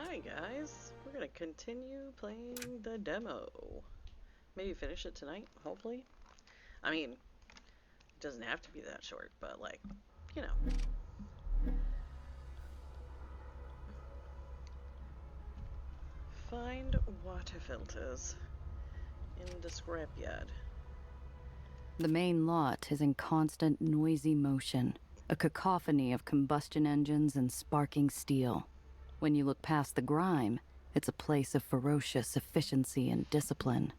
Hi guys, we're gonna continue playing the demo. Maybe finish it tonight, hopefully. I mean, it doesn't have to be that short, but like, you know. Find water filters in the scrapyard. The main lot is in constant noisy motion, a cacophony of combustion engines and sparking steel. When you look past the grime, it's a place of ferocious efficiency and discipline.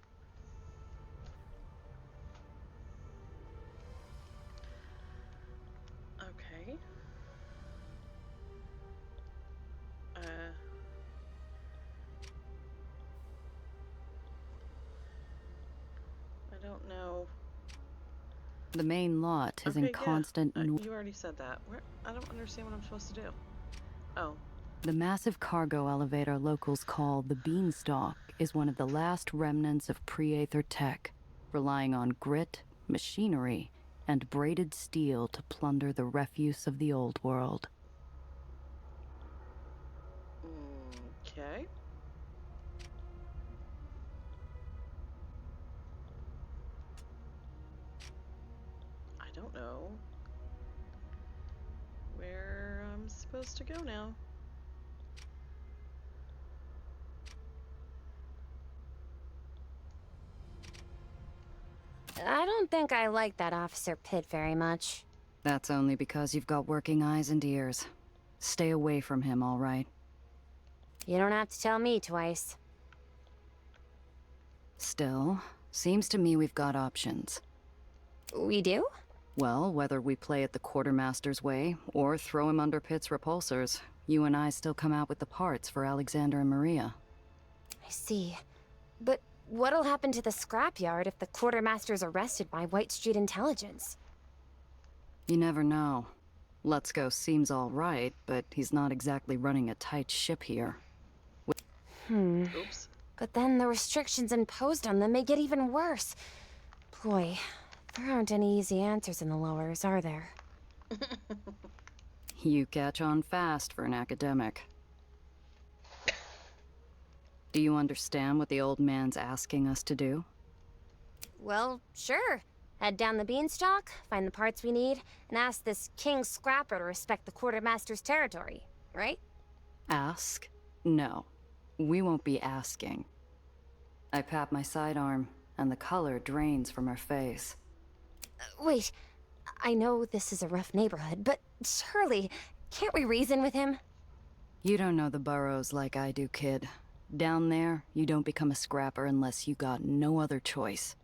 Okay. I don't know. The main lot is in constant noise. You already said that. I don't understand what I'm supposed to do. Oh. The massive cargo elevator locals call the Beanstalk is one of the last remnants of pre-Aether tech, relying on grit, machinery, and braided steel to plunder the refuse of the old world. Okay. I don't know where I'm supposed to go now. I don't think I like that Officer Pitt very much. That's only because you've got working eyes and ears. Stay away from him, all right? You don't have to tell me twice. Still, seems to me we've got options. We do? Well, whether we play it the Quartermaster's way, or throw him under Pitt's repulsors, you and I still come out with the parts for Alexander and Maria. I see. But what'll happen to the scrapyard if the Quartermaster's arrested by White Street Intelligence? You never know. Let's Go seems all right, but he's not exactly running a tight ship here. Oops. But then the restrictions imposed on them may get even worse. Boy, there aren't any easy answers in the lowers, are there? You catch on fast for an academic. Do you understand what the old man's asking us to do? Well, sure. Head down the Beanstalk, find the parts we need, and ask this King Scrapper to respect the Quartermaster's territory, right? Ask? No. We won't be asking. I pat my sidearm, and the color drains from her face. Wait, I know this is a rough neighborhood, but surely, can't we reason with him? You don't know the boroughs like I do, kid. Down there, you don't become a scrapper unless you got no other choice.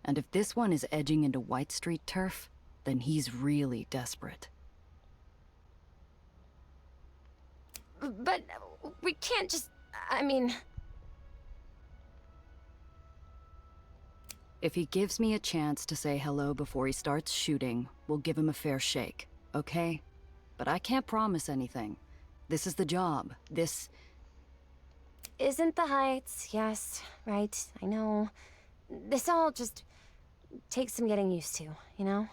And if this one is edging into White Street turf, then he's really desperate. But we can't just... I mean... If he gives me a chance to say hello before he starts shooting, we'll give him a fair shake, okay? But I can't promise anything. This is the job. This... Isn't the Heights, yes, right, I know. This all just takes some getting used to, you know?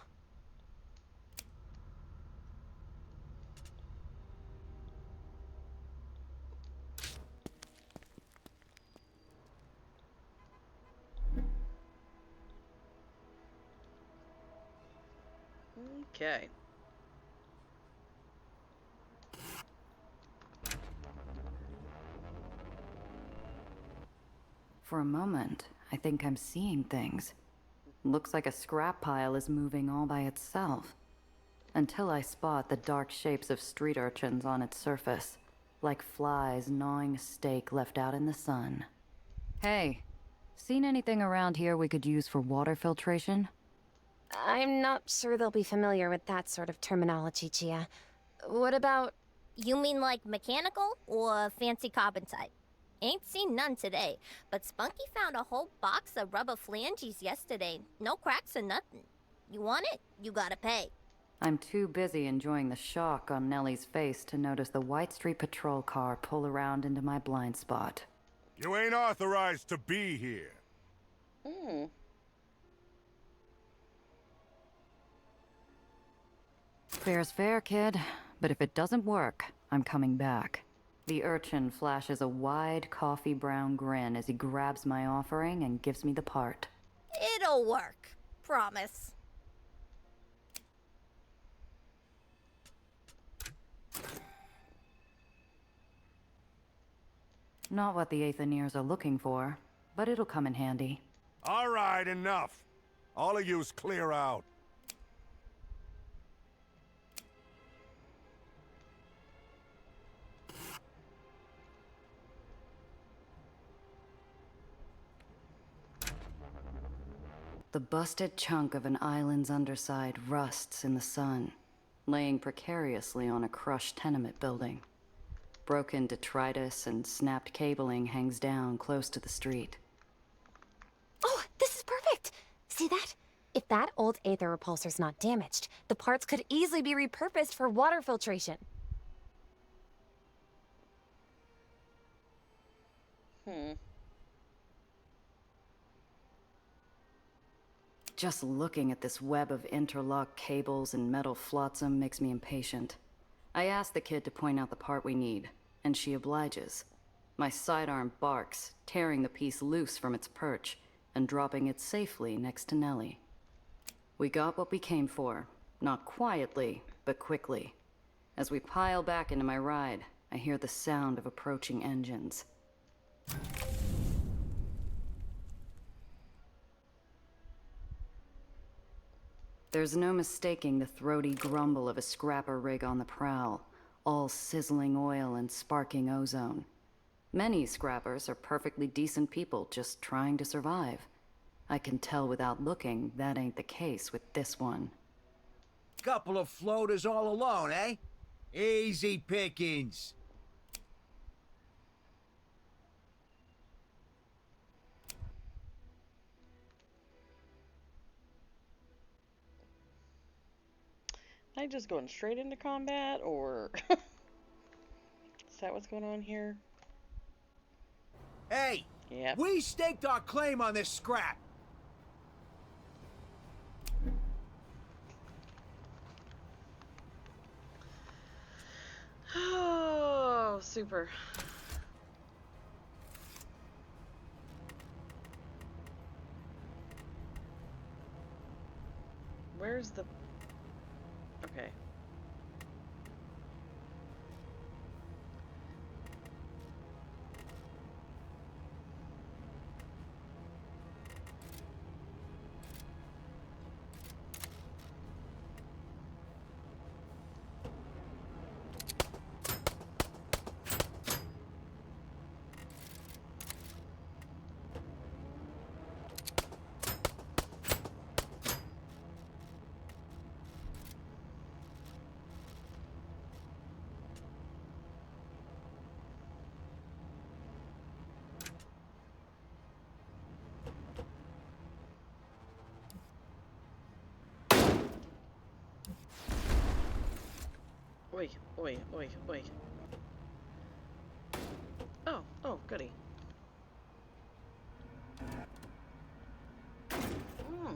Okay. For a moment, I think I'm seeing things. Looks like a scrap pile is moving all by itself. Until I spot the dark shapes of street urchins on its surface, like flies gnawing a steak left out in the sun. Hey, seen anything around here we could use for water filtration? I'm not sure they'll be familiar with that sort of terminology, Gia. What about... You mean like mechanical or fancy carbon type? Ain't seen none today, but Spunky found a whole box of rubber flanges yesterday. No cracks or nothing. You want it? You gotta pay. I'm too busy enjoying the shock on Nellie's face to notice the White Street patrol car pull around into my blind spot. You ain't authorized to be here. Fair's fair, kid. But if it doesn't work, I'm coming back. The urchin flashes a wide coffee brown grin as he grabs my offering and gives me the part. It'll work. Promise. Not what the Aetherians are looking for, but it'll come in handy. All right, enough. All of yous clear out. The busted chunk of an island's underside rusts in the sun, laying precariously on a crushed tenement building. Broken detritus and snapped cabling hangs down close to the street. Oh, this is perfect! See that? If that old Aether repulsor's not damaged, the parts could easily be repurposed for water filtration. Just looking at this web of interlocked cables and metal flotsam makes me impatient. I ask the kid to point out the part we need, and she obliges. My sidearm barks, tearing the piece loose from its perch and dropping it safely next to Nellie. We got what we came for, not quietly, but quickly. As we pile back into my ride, I hear the sound of approaching engines. There's no mistaking the throaty grumble of a scrapper rig on the prowl, all sizzling oil and sparking ozone. Many scrappers are perfectly decent people just trying to survive. I can tell without looking that ain't the case with this one. Couple of floaters all alone, eh? Easy pickings. Am I just going straight into combat, or is that what's going on here? Hey! Yep. We staked our claim on this scrap. Oh, super. Where's the... Okay. Oi, oi, oi, oi. Oh, goody. Hmm.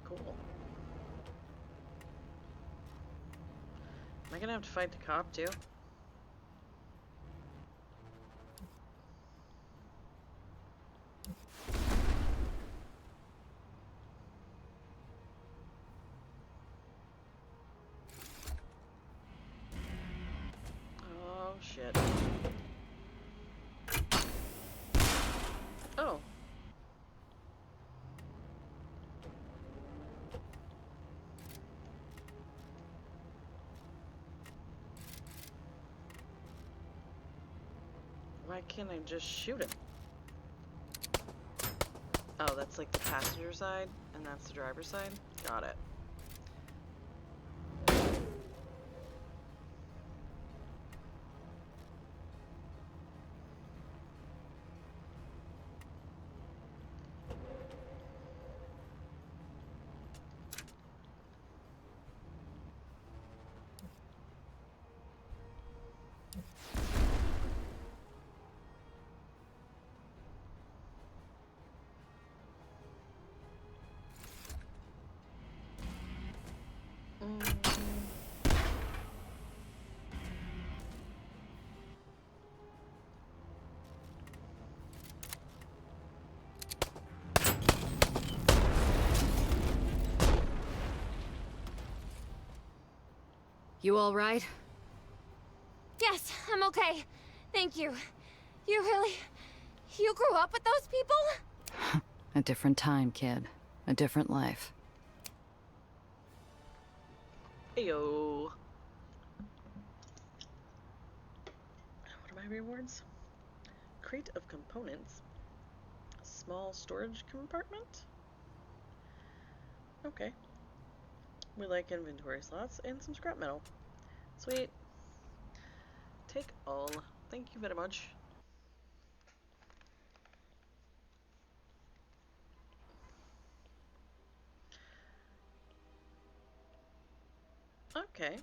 Cool. Am I gonna have to fight the cop too? Oh, shit. Oh. Why can't I just shoot him? Oh, that's like the passenger side, and that's the driver's side? Got it. You all right? Yes, I'm okay. Thank you. You really... You grew up with those people? A different time, kid. A different life. Heyo. What are my rewards? Crate of components. Small storage compartment? Okay. We like inventory slots and some scrap metal. Sweet. Take all. Thank you very much. Okay.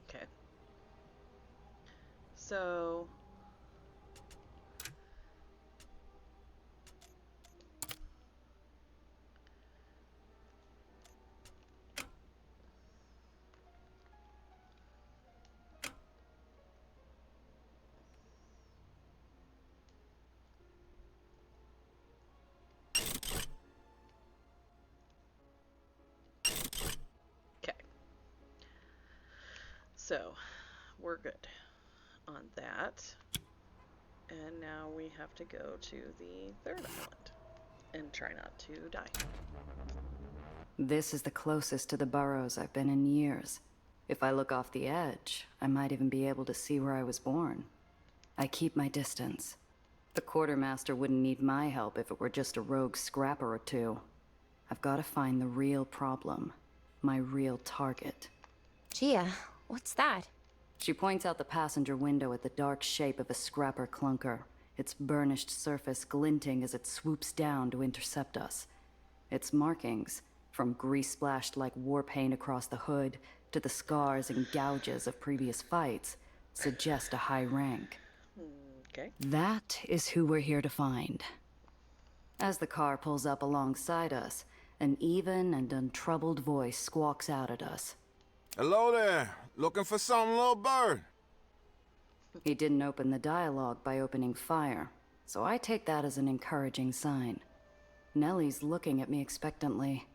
Okay. So... Okay. So, we're good on that. And now we have to go to the third island and try not to die. This is the closest to the burrows I've been in years. If I look off the edge, I might even be able to see where I was born. I keep my distance. The quartermaster wouldn't need my help if it were just a rogue scrapper or two. I've got to find the real problem. My real target. Gia, what's that? She points out the passenger window at the dark shape of a scrapper clunker, its burnished surface glinting as it swoops down to intercept us. Its markings, from grease splashed like war paint across the hood to the scars and gouges of previous fights, suggest a high rank. Okay. That is who we're here to find. As the car pulls up alongside us, an even and untroubled voice squawks out at us. Hello there. Looking for something, little bird? He didn't open the dialogue by opening fire, so I take that as an encouraging sign. Nellie's looking at me expectantly.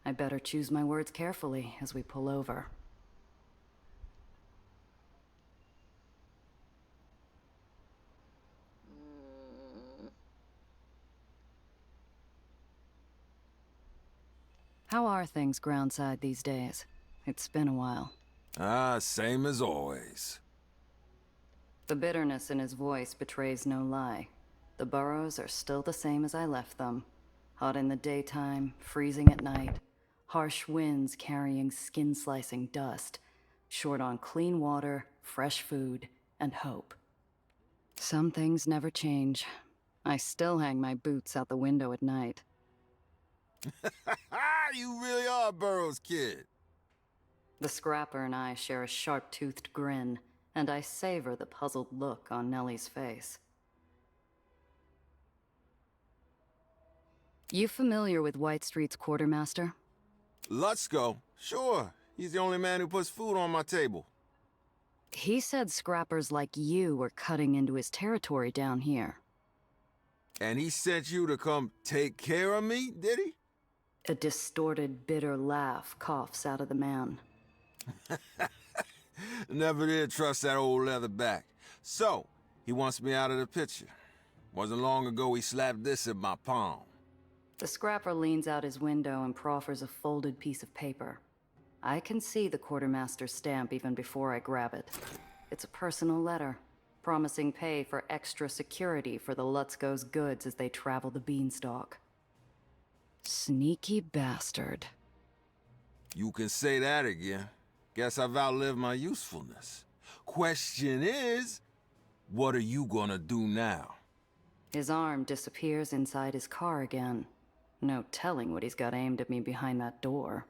I better choose my words carefully as we pull over. How are things groundside these days? It's been a while. Ah, same as always. The bitterness in his voice betrays no lie. The burrows are still the same as I left them. Hot in the daytime, freezing at night. Harsh winds carrying skin-slicing dust. Short on clean water, fresh food, and hope. Some things never change. I still hang my boots out the window at night. You really are a Burroughs kid. The scrapper and I share a sharp-toothed grin, and I savor the puzzled look on Nellie's face. You familiar with White Street's quartermaster? Lutzko, sure. He's the only man who puts food on my table. He said scrappers like you were cutting into his territory down here. And he sent you to come take care of me, did he? A distorted, bitter laugh coughs out of the man. Never did trust that old leatherback. So, he wants me out of the picture. Wasn't long ago he slapped this in my palm. The scrapper leans out his window and proffers a folded piece of paper. I can see the quartermaster's stamp even before I grab it. It's a personal letter, promising pay for extra security for the Lutzko's goods as they travel the beanstalk. Sneaky bastard. You can say that again. Guess I've outlived my usefulness. Question is, what are you gonna do now? His arm disappears inside his car again. No telling what he's got aimed at me behind that door.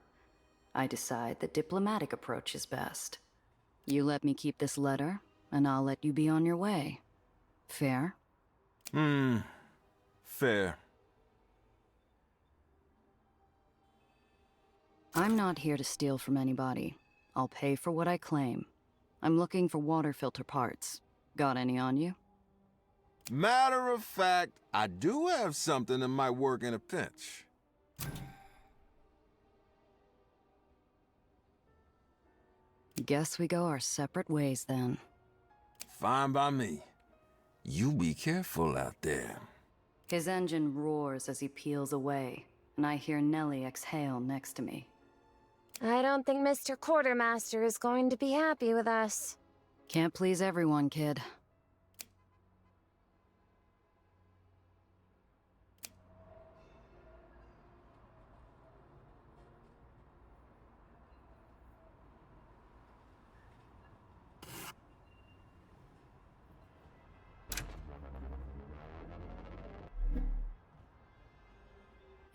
I decide the diplomatic approach is best. You let me keep this letter, and I'll let you be on your way. Fair? Fair. I'm not here to steal from anybody. I'll pay for what I claim. I'm looking for water filter parts. Got any on you? Matter of fact, I do have something that might work in a pinch. Guess we go our separate ways then. Fine by me. You be careful out there. His engine roars as he peels away, and I hear Nellie exhale next to me. I don't think Mr. Quartermaster is going to be happy with us. Can't please everyone, kid.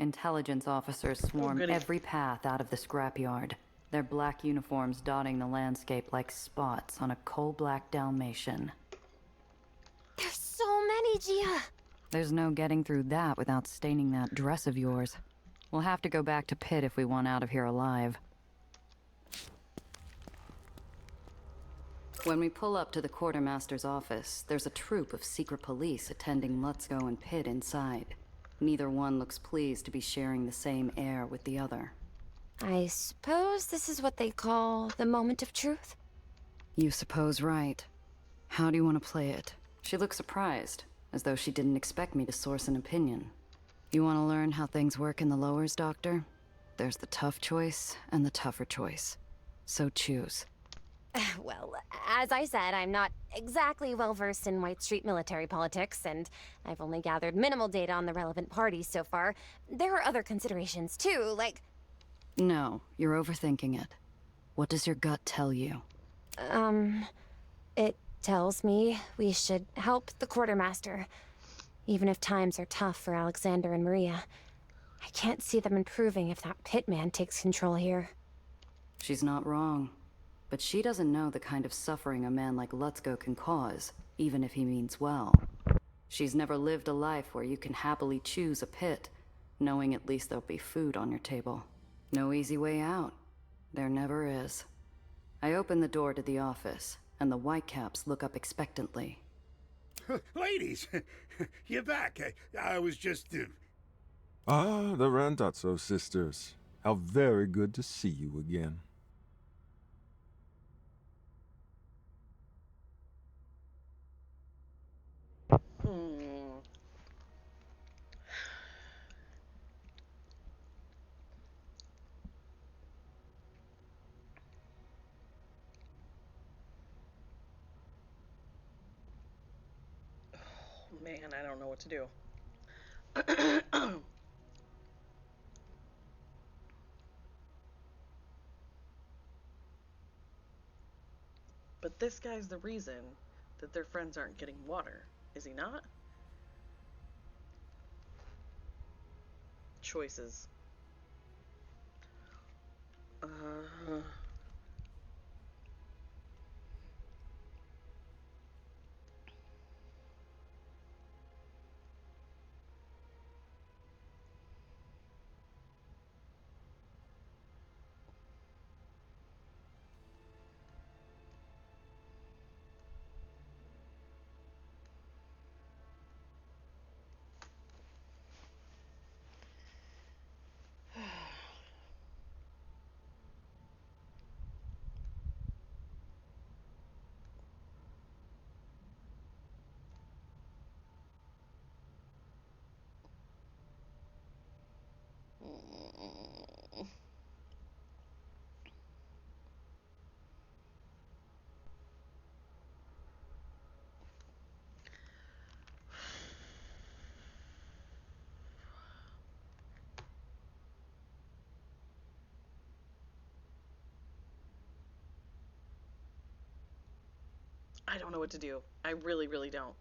Intelligence officers swarm goody. every path out of the scrapyard, their black uniforms dotting the landscape like spots on a coal-black Dalmatian. There's so many, Gia! There's no getting through that without staining that dress of yours. We'll have to go back to Pitt if we want out of here alive. When we pull up to the quartermaster's office, there's a troop of secret police attending Lutzko and Pitt inside. Neither one looks pleased to be sharing the same air with the other. I suppose this is what they call the moment of truth? You suppose right. How do you want to play it? She looks surprised, as though she didn't expect me to source an opinion. You want to learn how things work in the lowers, Doctor? There's the tough choice and the tougher choice. So choose. Well, as I said, I'm not exactly well-versed in White Street military politics, and I've only gathered minimal data on the relevant parties so far. There are other considerations, too, like... No, you're overthinking it. What does your gut tell you? It tells me we should help the quartermaster, even if times are tough for Alexander and Maria. I can't see them improving if that pitman takes control here. She's not wrong. But she doesn't know the kind of suffering a man like Lutzko can cause, even if he means well. She's never lived a life where you can happily choose a pit, knowing at least there'll be food on your table. No easy way out. There never is. I open the door to the office, and the Whitecaps look up expectantly. Ladies, you're back. I was just... Ah, the Randazzo sisters. How very good to see you again. Man, I don't know what to do. But this guy's the reason that their friends aren't getting water, is he not? Choices. I don't know what to do. I really, really don't.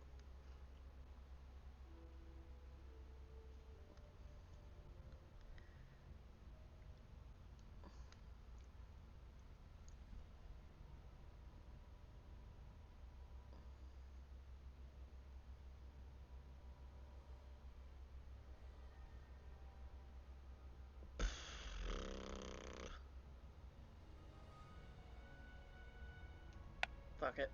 Fuck it.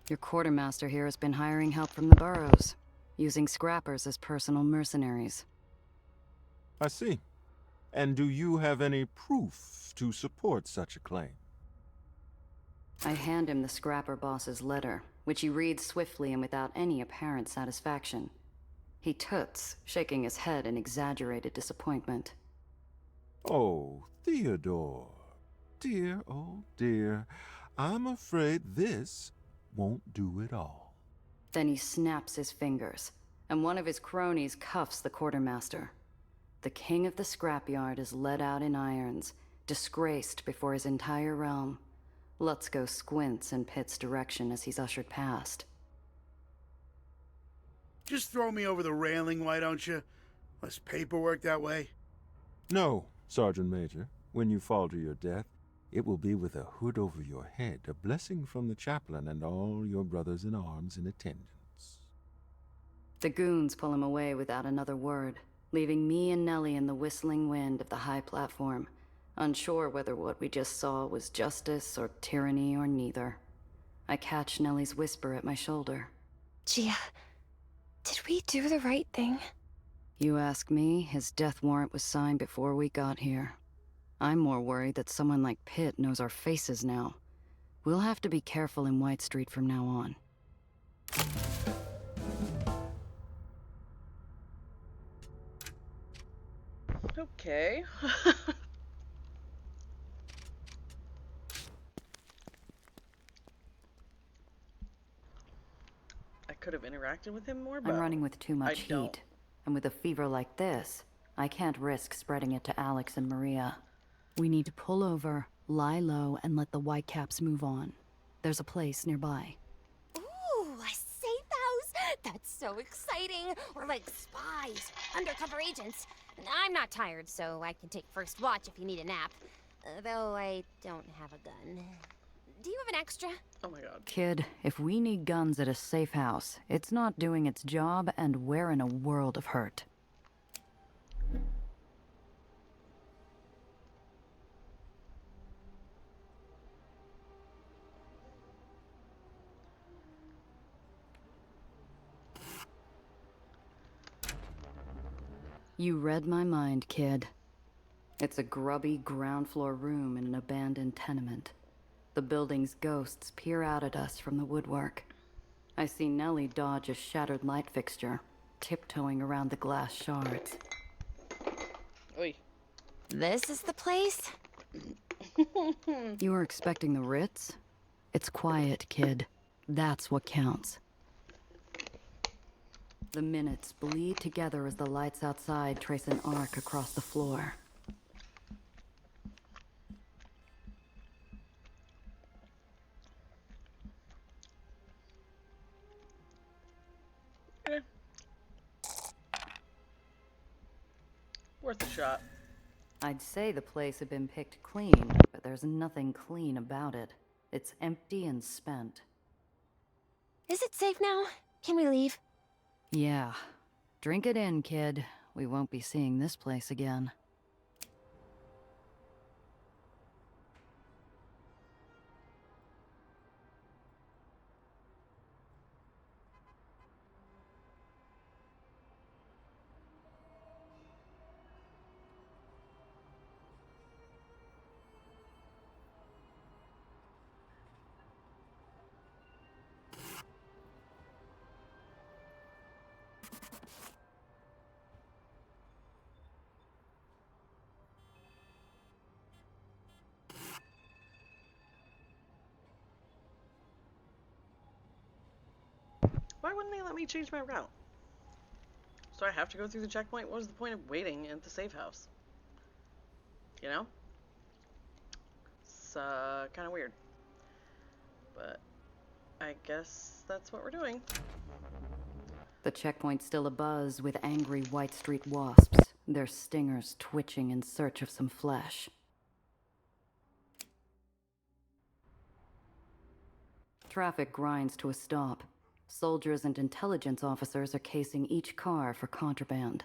Your quartermaster here has been hiring help from the burrows, using scrappers as personal mercenaries. I see. And do you have any proof to support such a claim? I hand him the scrapper boss's letter, which he reads swiftly and without any apparent satisfaction. He toots, shaking his head in exaggerated disappointment. Oh, Theodore. Dear, oh dear. I'm afraid this won't do it all. Then he snaps his fingers, and one of his cronies cuffs the quartermaster. The king of the scrapyard is led out in irons, disgraced before his entire realm. Lutzko squints in Pitt's direction as he's ushered past. Just throw me over the railing, why don't you? Less paperwork that way. No, Sergeant Major. When you fall to your death, it will be with a hood over your head, a blessing from the chaplain and all your brothers in arms in attendance. The goons pull him away without another word, leaving me and Nellie in the whistling wind of the high platform, unsure whether what we just saw was justice or tyranny or neither. I catch Nellie's whisper at my shoulder. Gia, did we do the right thing? You ask me, his death warrant was signed before we got here. I'm more worried that someone like Pitt knows our faces now. We'll have to be careful in White Street from now on. Okay. I could have interacted with him more, but I'm running with too much I don't. heat. And with a fever like this, I can't risk spreading it to Alex and Maria. We need to pull over, lie low, and let the Whitecaps move on. There's a place nearby. Ooh, a safe house? That's so exciting. We're like spies, undercover agents. I'm not tired, so I can take first watch if you need a nap. Though I don't have a gun. Do you have an extra? Oh my god. Kid, if we need guns at a safe house, it's not doing its job, and we're in a world of hurt. You read my mind, kid. It's a grubby ground floor room in an abandoned tenement. The building's ghosts peer out at us from the woodwork. I see Nellie dodge a shattered light fixture, tiptoeing around the glass shards. Oi. This is the place? You were expecting the Ritz? It's quiet, kid. That's what counts. The minutes bleed together as the lights outside trace an arc across the floor. Eh. Worth a shot. I'd say the place had been picked clean, but there's nothing clean about it. It's empty and spent. Is it safe now? Can we leave? Yeah. Drink it in, kid. We won't be seeing this place again. Why wouldn't they let me change my route? So I have to go through the checkpoint? What was the point of waiting at the safe house? You know? It's kind of weird. But I guess that's what we're doing. The checkpoint's still abuzz with angry White Street wasps, their stingers twitching in search of some flesh. Traffic grinds to a stop. Soldiers and intelligence officers are casing each car for contraband.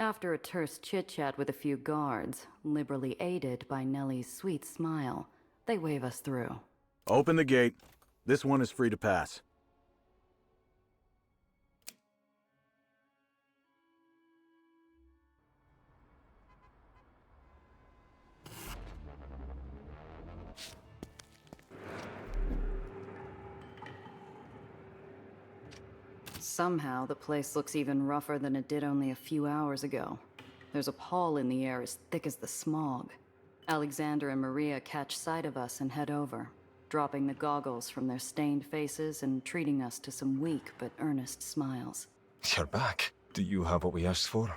After a terse chit-chat with a few guards, liberally aided by Nellie's sweet smile, they wave us through. Open the gate. This one is free to pass. Somehow, the place looks even rougher than it did only a few hours ago. There's a pall in the air as thick as the smog. Alexander and Maria catch sight of us and head over, dropping the goggles from their stained faces and treating us to some weak but earnest smiles. You're back. Do you have what we asked for?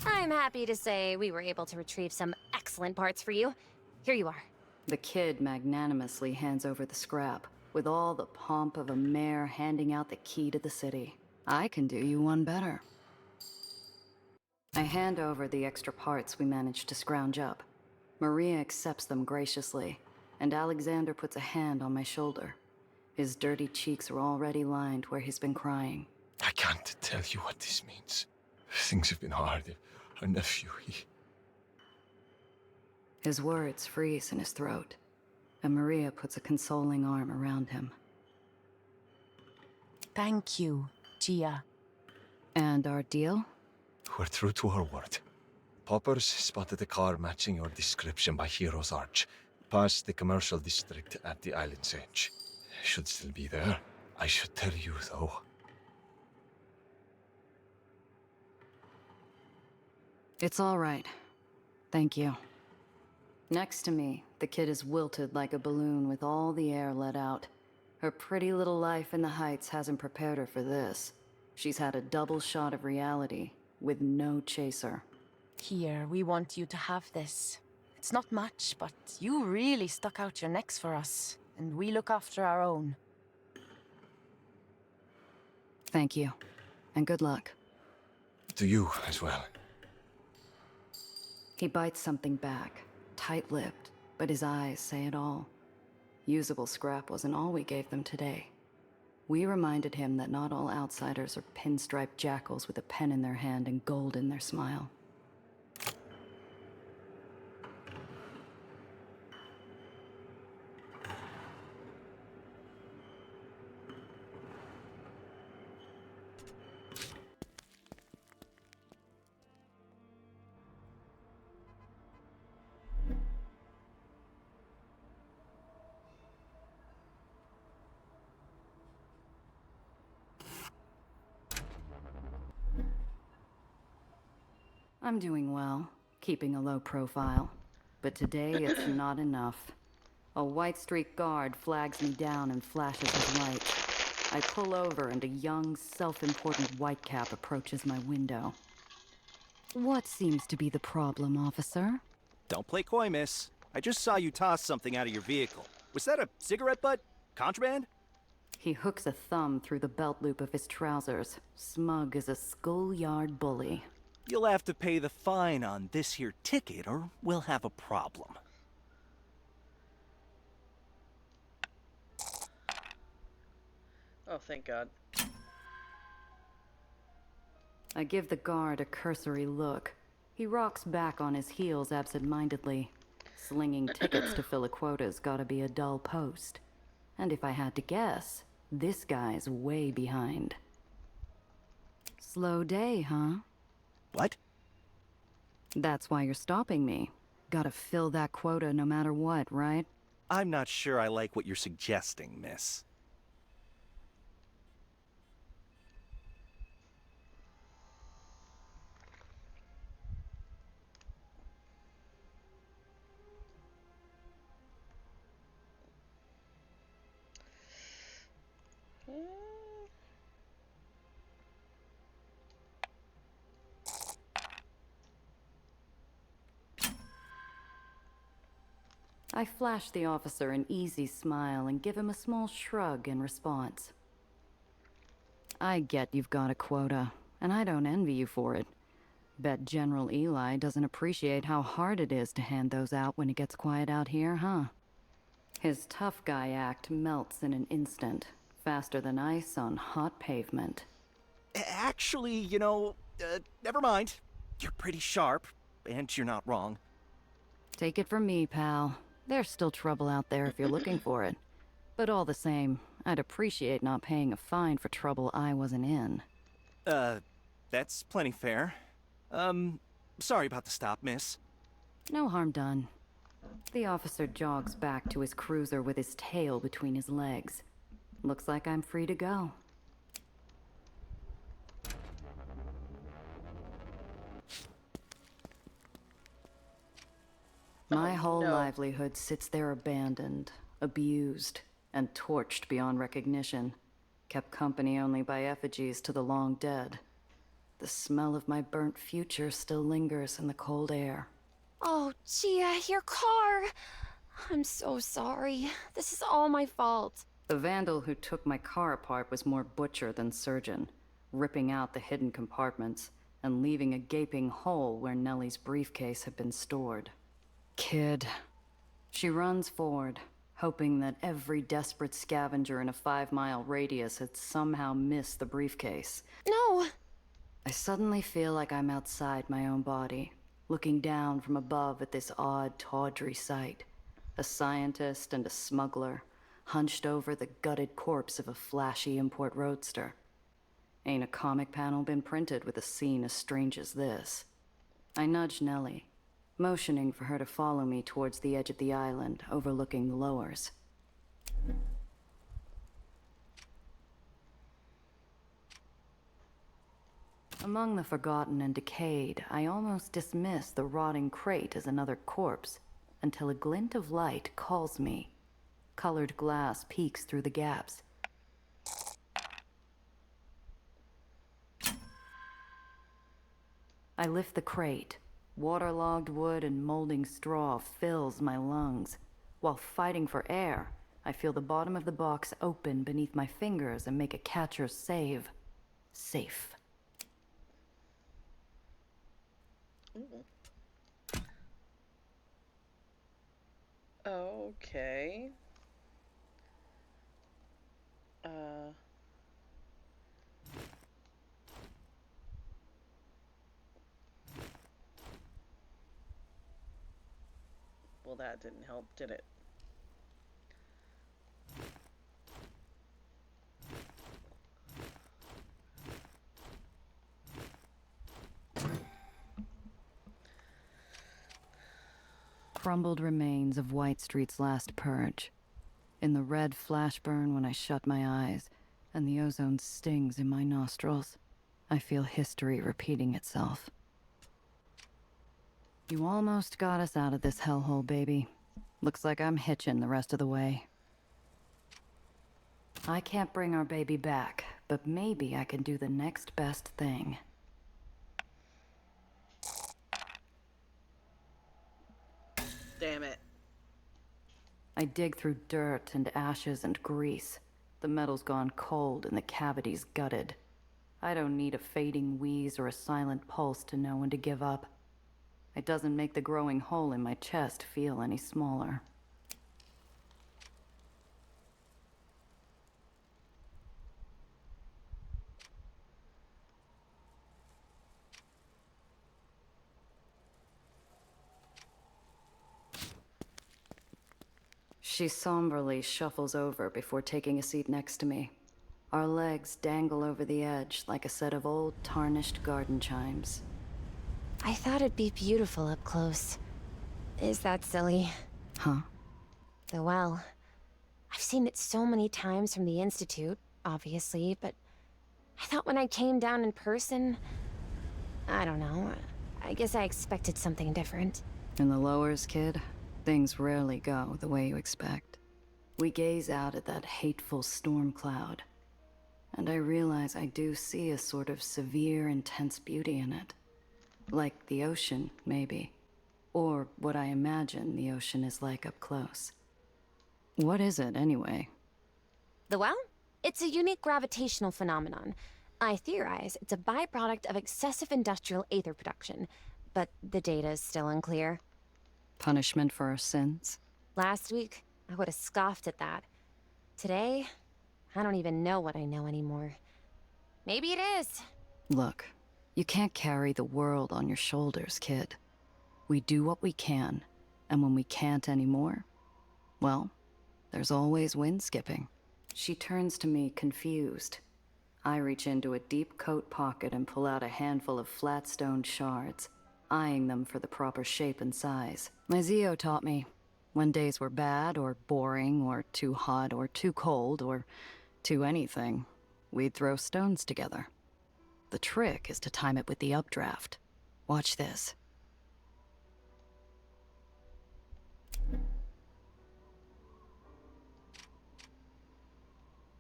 I'm happy to say we were able to retrieve some excellent parts for you. Here you are. The kid magnanimously hands over the scrap, with all the pomp of a mayor handing out the key to the city. I can do you one better. I hand over the extra parts we managed to scrounge up. Maria accepts them graciously, and Alexander puts a hand on my shoulder. His dirty cheeks are already lined where he's been crying. I can't tell you what this means. Things have been hard. Our nephew, His words freeze in his throat, and Maria puts a consoling arm around him. Thank you, Gia. And our deal? We're true to our word. Poppers spotted a car matching your description by Hero's Arch, past the commercial district at the island's edge. Should still be there. I should tell you, though. It's all right. Thank you. Next to me, the kid is wilted like a balloon with all the air let out. Her pretty little life in the Heights hasn't prepared her for this. She's had a double shot of reality, with no chaser. Here, we want you to have this. It's not much, but you really stuck out your necks for us, and we look after our own. Thank you, and good luck. To you as well. He bites something back, tight-lipped, but his eyes say it all. Usable scrap wasn't all we gave them today. We reminded him that not all outsiders are pinstriped jackals with a pen in their hand and gold in their smile. I'm doing well, keeping a low profile. But today it's not enough. A White Streak guard flags me down and flashes his light. I pull over and a young, self-important whitecap approaches my window. What seems to be the problem, officer? Don't play coy, miss. I just saw you toss something out of your vehicle. Was that a cigarette butt? Contraband? He hooks a thumb through the belt loop of his trousers, smug as a schoolyard bully. You'll have to pay the fine on this here ticket, or we'll have a problem. Oh, thank God. I give the guard a cursory look. He rocks back on his heels absent-mindedly. Slinging tickets to fill a quota's gotta be a dull post. And if I had to guess, this guy's way behind. Slow day, huh? What? That's why you're stopping me. Gotta fill that quota no matter what, right? I'm not sure I like what you're suggesting, miss. I flash the officer an easy smile and give him a small shrug in response. I get you've got a quota, and I don't envy you for it. Bet General Eli doesn't appreciate how hard it is to hand those out when it gets quiet out here, huh? His tough guy act melts in an instant, faster than ice on hot pavement. Actually, you know, never mind. You're pretty sharp, and you're not wrong. Take it from me, pal. There's still trouble out there if you're looking for it. But all the same, I'd appreciate not paying a fine for trouble I wasn't in. That's plenty fair. Sorry about the stop, miss. No harm done. The officer jogs back to his cruiser with his tail between his legs. Looks like I'm free to go. My whole livelihood sits there abandoned, abused, and torched beyond recognition. Kept company only by effigies to the long dead. The smell of my burnt future still lingers in the cold air. Oh, Gia, your car! I'm so sorry. This is all my fault. The vandal who took my car apart was more butcher than surgeon, ripping out the hidden compartments and leaving a gaping hole where Nellie's briefcase had been stored. Kid. She runs forward, hoping that every desperate scavenger in a 5-mile radius had somehow missed the briefcase. No! I suddenly feel like I'm outside my own body, looking down from above at this odd, tawdry sight. A scientist and a smuggler, hunched over the gutted corpse of a flashy import roadster. Ain't a comic panel been printed with a scene as strange as this. I nudge Nellie, motioning for her to follow me towards the edge of the island, overlooking the lowers. Among the forgotten and decayed, I almost dismiss the rotting crate as another corpse, until a glint of light calls me. Colored glass peeks through the gaps. I lift the crate. Waterlogged wood and molding straw fills my lungs. While fighting for air, I feel the bottom of the box open beneath my fingers and make a catcher's save. Safe. Okay. Well, that didn't help, did it? Crumbled remains of White Street's last purge. In the red flash burn when I shut my eyes, and the ozone stings in my nostrils, I feel history repeating itself. You almost got us out of this hellhole, baby. Looks like I'm hitching the rest of the way. I can't bring our baby back, but maybe I can do the next best thing. Damn it. I dig through dirt and ashes and grease. The metal's gone cold and the cavity's gutted. I don't need a fading wheeze or a silent pulse to know when to give up. It doesn't make the growing hole in my chest feel any smaller. She somberly shuffles over before taking a seat next to me. Our legs dangle over the edge like a set of old, tarnished garden chimes. I thought it'd be beautiful up close. Is that silly? Huh? The well. I've seen it so many times from the Institute, obviously, but I thought when I came down in person... I don't know. I guess I expected something different. In the lowers, kid, things rarely go the way you expect. We gaze out at that hateful storm cloud, and I realize I do see a sort of severe, intense beauty in it. Like the ocean, maybe. Or what I imagine the ocean is like up close. What is it, anyway? The well? It's a unique gravitational phenomenon. I theorize it's a byproduct of excessive industrial Aether production, but the data is still unclear. Punishment for our sins? Last week, I would have scoffed at that. Today, I don't even know what I know anymore. Maybe it is. Look, You can't carry the world on your shoulders, kid. We do what we can, and when we can't anymore, well, there's always wind skipping. She turns to me, confused. I reach into a deep coat pocket and pull out a handful of flat stone shards, eyeing them for the proper shape and size. My Zio taught me, when days were bad or boring or too hot or too cold or too anything, we'd throw stones together. The trick is to time it with the updraft. Watch this.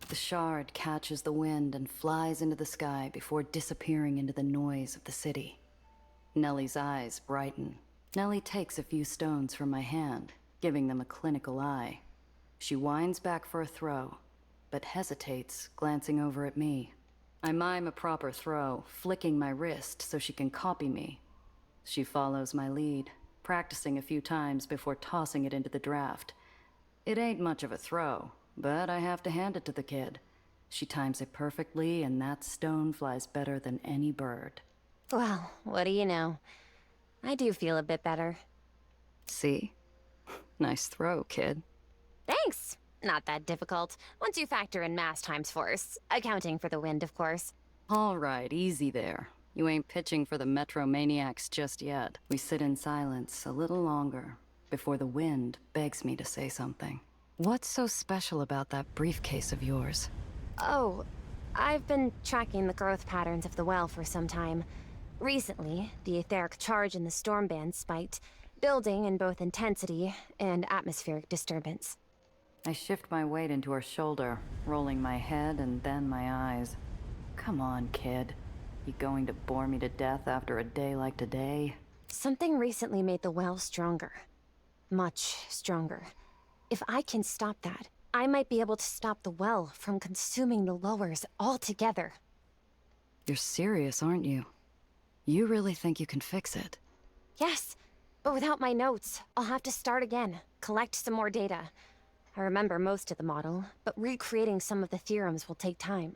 The shard catches the wind and flies into the sky before disappearing into the noise of the city. Nellie's eyes brighten. Nellie takes a few stones from my hand, giving them a clinical eye. She winds back for a throw, but hesitates, glancing over at me. I mime a proper throw, flicking my wrist so she can copy me. She follows my lead, practicing a few times before tossing it into the draft. It ain't much of a throw, but I have to hand it to the kid. She times it perfectly, and that stone flies better than any bird. Well, what do you know? I do feel a bit better. See? Nice throw, kid. Thanks! Not that difficult, once you factor in mass times force. Accounting for the wind, of course. All right, easy there. You ain't pitching for the Metromaniacs just yet. We sit in silence a little longer, before the wind begs me to say something. What's so special about that briefcase of yours? Oh, I've been tracking the growth patterns of the well for some time. Recently, the etheric charge in the storm band spiked, building in both intensity and atmospheric disturbance. I shift my weight into her shoulder, rolling my head and then my eyes. Come on, kid. You going to bore me to death after a day like today? Something recently made the well stronger. Much stronger. If I can stop that, I might be able to stop the well from consuming the lowers altogether. You're serious, aren't you? You really think you can fix it? Yes, but without my notes, I'll have to start again, collect some more data. I remember most of the model, but recreating some of the theorems will take time.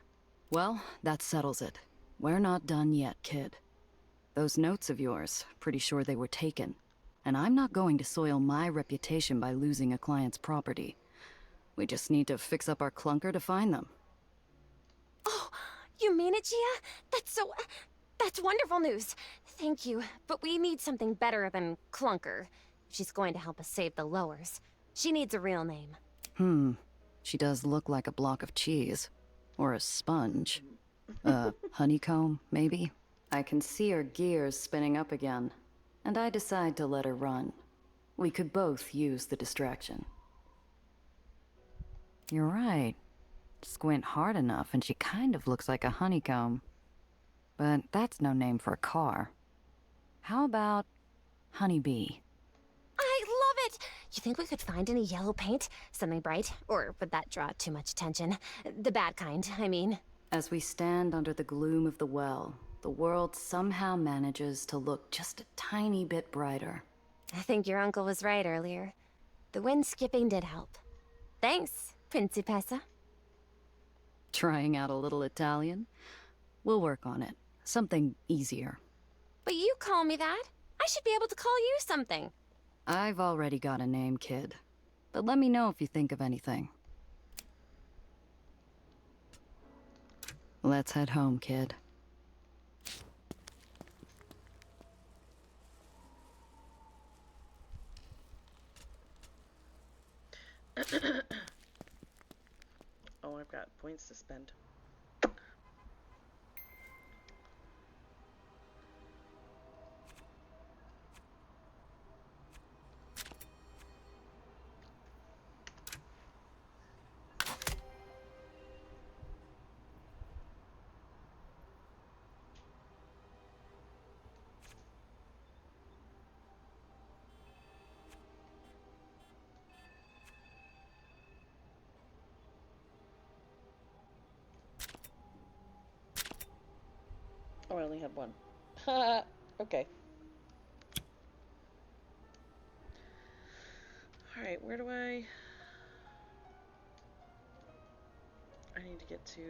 Well, that settles it. We're not done yet, kid. Those notes of yours, pretty sure they were taken. And I'm not going to soil my reputation by losing a client's property. We just need to fix up our clunker to find them. Oh, you mean it, Gia? That's wonderful news. Thank you, but we need something better than clunker. She's going to help us save the lowers. She needs a real name. She does look like a block of cheese. Or a sponge. Honeycomb, maybe? I can see her gears spinning up again, and I decide to let her run. We could both use the distraction. You're right. Squint hard enough and she kind of looks like a honeycomb. But that's no name for a car. How about Honeybee? I love it! You think we could find any yellow paint? Something bright? Or would that draw too much attention? The bad kind, I mean. As we stand under the gloom of the well, the world somehow manages to look just a tiny bit brighter. I think your uncle was right earlier. The wind skipping did help. Thanks, Principessa. Trying out a little Italian? We'll work on it. Something easier. But you call me that. I should be able to call you something. I've already got a name, kid. But let me know if you think of anything. Let's head home, kid. Oh, I've got points to spend. Oh, I only had one. Okay. Alright, where do I need to get to...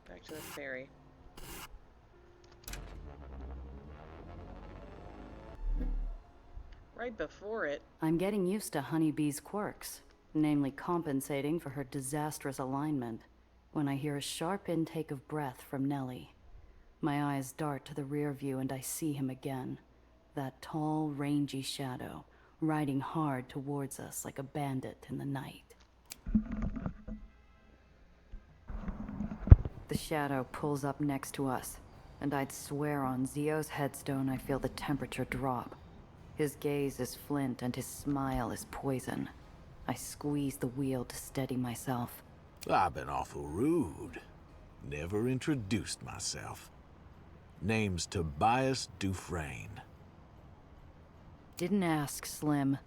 back to the ferry. right before it. I'm getting used to Honeybee's quirks, namely compensating for her disastrous alignment, when I hear a sharp intake of breath from Nellie. My eyes dart to the rear view and I see him again. That tall, rangy shadow, riding hard towards us like a bandit in the night. The shadow pulls up next to us, and I'd swear on Zio's headstone I feel the temperature drop. His gaze is flint and his smile is poison. I squeeze the wheel to steady myself. I've been awful rude. Never introduced myself. Name's Tobias Dufresne. Didn't ask, Slim.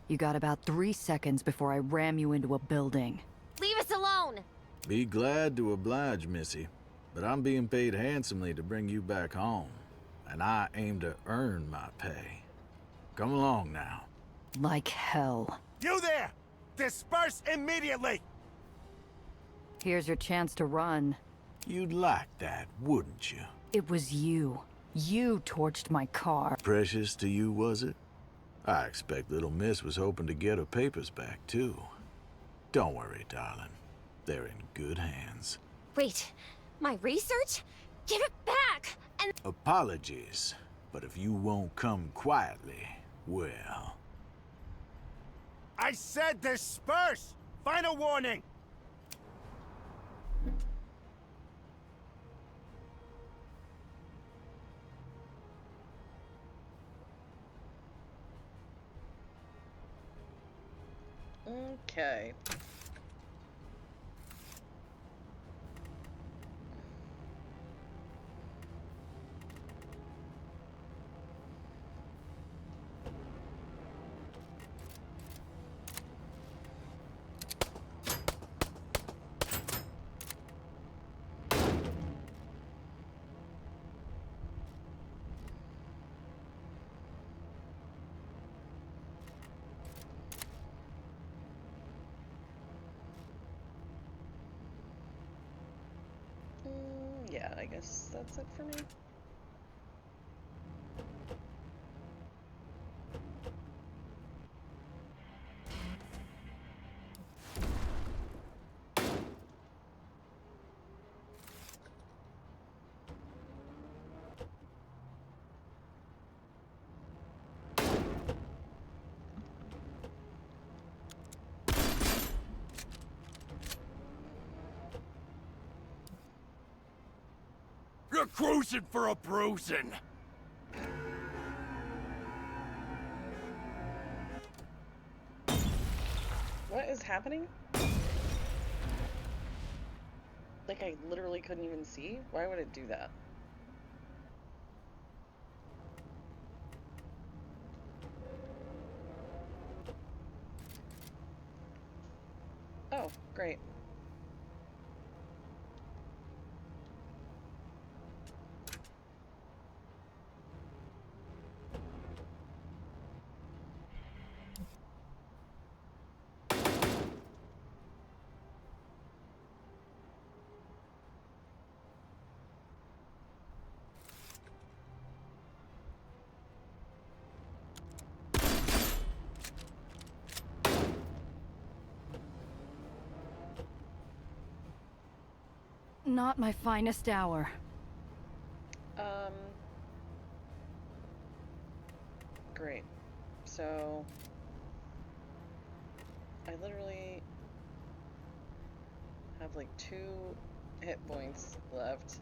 You got about 3 seconds before I ram you into a building. Leave us alone! Be glad to oblige, Missy, but I'm being paid handsomely to bring you back home, and I aim to earn my pay. Come along now. Like hell. You there! Disperse immediately! Here's your chance to run. You'd like that, wouldn't you? It was you. You torched my car. Precious to you, was it? I expect little miss was hoping to get her papers back, too. Don't worry, darling. They're in good hands. Wait, my research? Give it back! And Apologies, but if you won't come quietly, well... I said disperse! Final warning! Okay. Yeah, I guess that's it for me. You're cruising for a bruising! What is happening? Like, I literally couldn't even see? Why would it do that? Oh, great. Not my finest hour. Great. So... I literally have like 2 hit points left.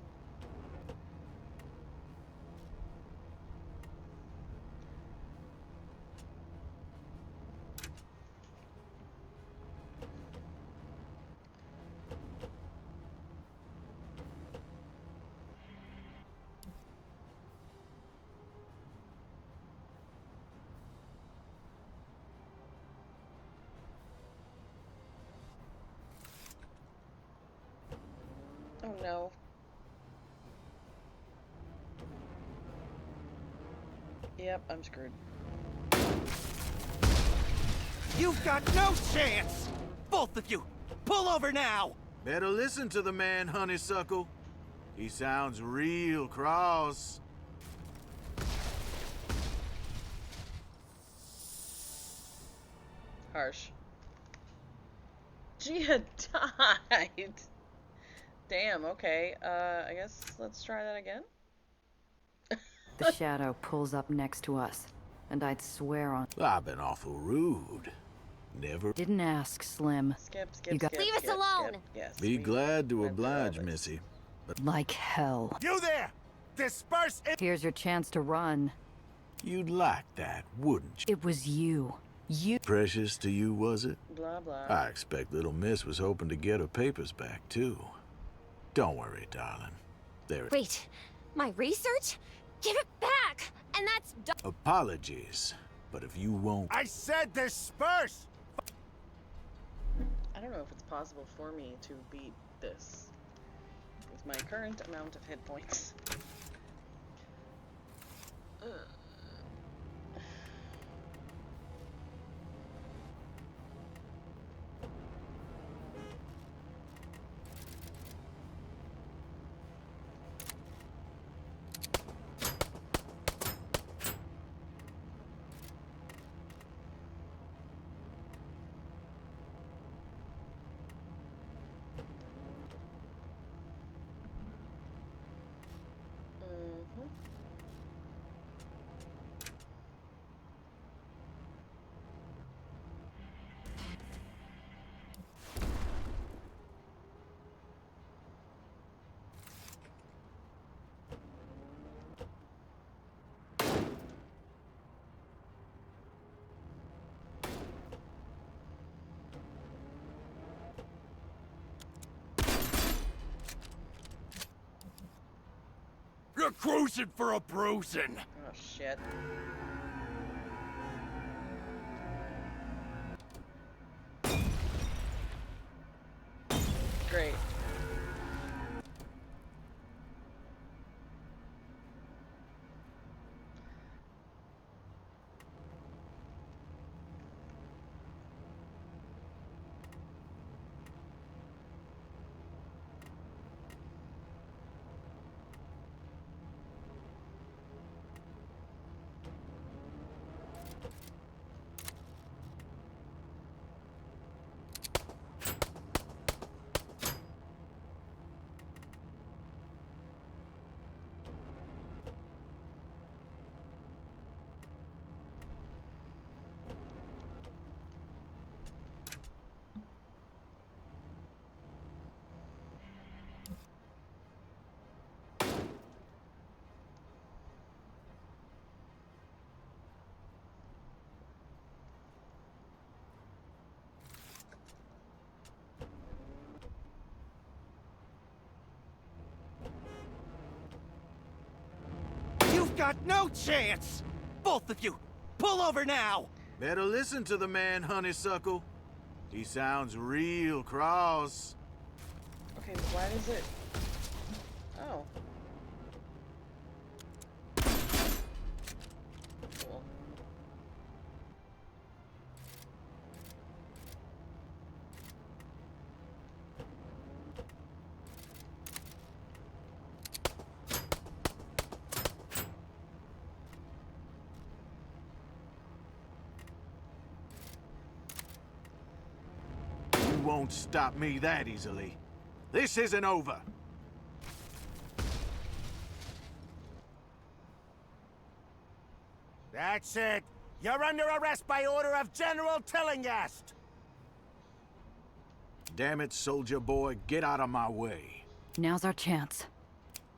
Oh no. Yep, I'm screwed. You've got no chance! Both of you, pull over now! Better listen to the man, honeysuckle. He sounds real cross. Harsh. She had died. Damn, okay. I guess let's try that again. The shadow pulls up next to us, and I'd swear on... I've been awful rude. Never... Didn't ask, Slim. Skip, You skip, got- skip, Leave us skip, alone! skip. Yes. Be we glad to went through all oblige, this. Missy. But Like hell. You there! Disperse it! Here's your chance to run. you'd like that, wouldn't you? It was you. You... Precious to you, was it? Blah, blah. I expect little miss was hoping to get her papers back, too. Don't worry, darling. There... Wait, my research? Give it back! And that's Apologies, but if you won't... I said disperse! I don't know if it's possible for me to beat this with my current amount of hit points. You're cruising for a bruising! Oh shit. Great. You've got no chance! Both of you, pull over now! Better listen to the man, honeysuckle. He sounds real cross. Okay, why does it... Oh. Cool. You won't stop me that easily. This isn't over. That's it. You're under arrest by order of General Tillinghast. Damn it, soldier boy, get out of my way. Now's our chance.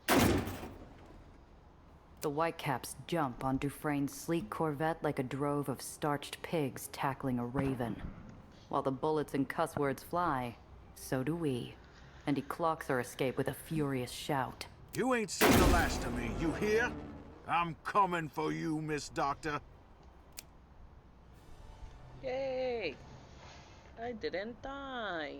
The Whitecaps jump on Dufresne's sleek Corvette like a drove of starched pigs tackling a raven. While the bullets and cuss words fly, so do we. And he clocks our escape with a furious shout. You ain't seen the last of me, you hear? I'm coming for you, Miss Doctor. Yay! I didn't die.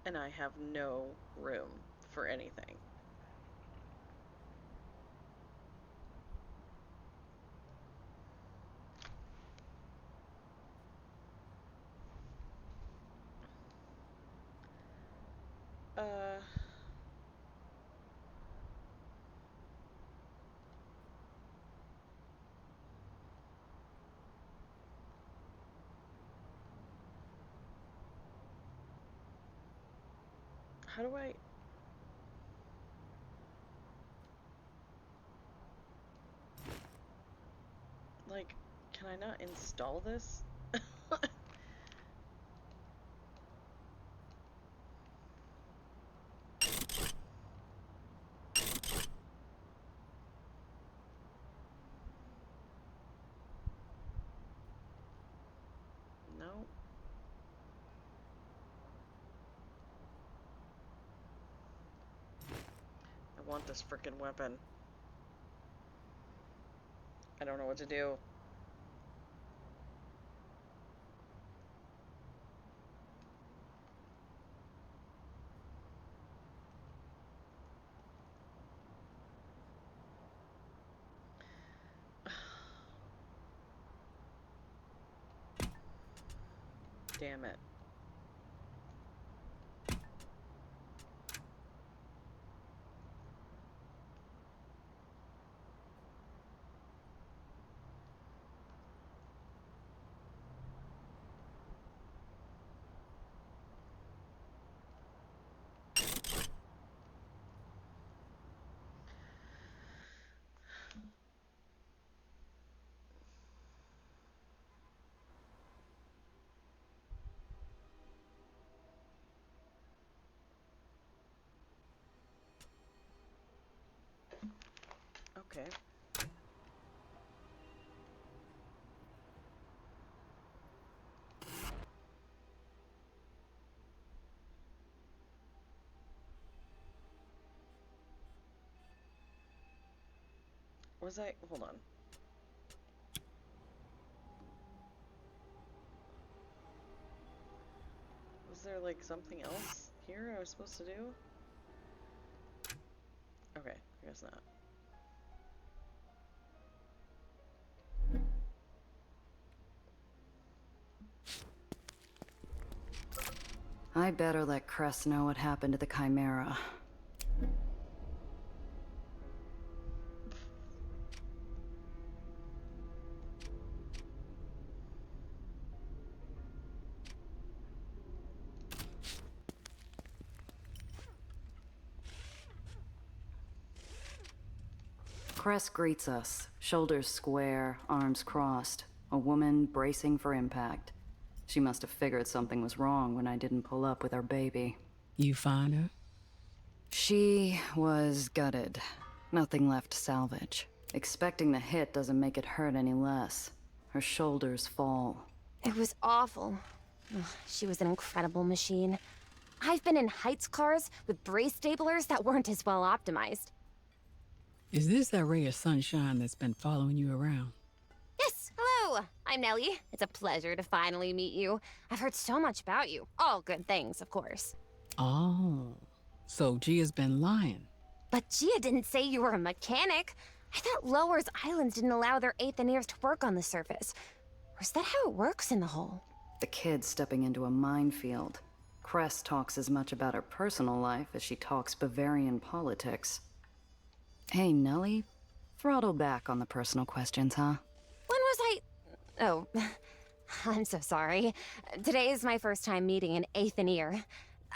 And I have no room for anything. Uh... How do I... Like, can I not install this? No. I want this frickin' weapon. I don't know what to do. Damn it. Okay. Was I... Hold on. Was there, like, something else here I was supposed to do? Okay, I guess not. I better let Cress know what happened to the Chimera. Cress greets us, shoulders square, arms crossed, a woman bracing for impact. She must have figured something was wrong when I didn't pull up with our baby. You find her? She was gutted. Nothing left to salvage. Expecting the hit doesn't make it hurt any less. Her shoulders fall. It was awful. Ugh, she was an incredible machine. I've been in Heights cars with brace staplers that weren't as well optimized. Is this that ray of sunshine that's been following you around? Yes, hello! I'm Nellie. It's a pleasure to finally meet you. I've heard so much about you. All good things, of course. Oh, so Gia's been lying. But Gia didn't say you were a mechanic. I thought Lower's Islands didn't allow their Aetherians to work on the surface. Or is that how it works in the hull? The kid's stepping into a minefield. Cress talks as much about her personal life as she talks Bavarian politics. Hey, Nellie, throttle back on the personal questions, huh? When was I... Oh, I'm so sorry. Today is my first time meeting an Aetherian.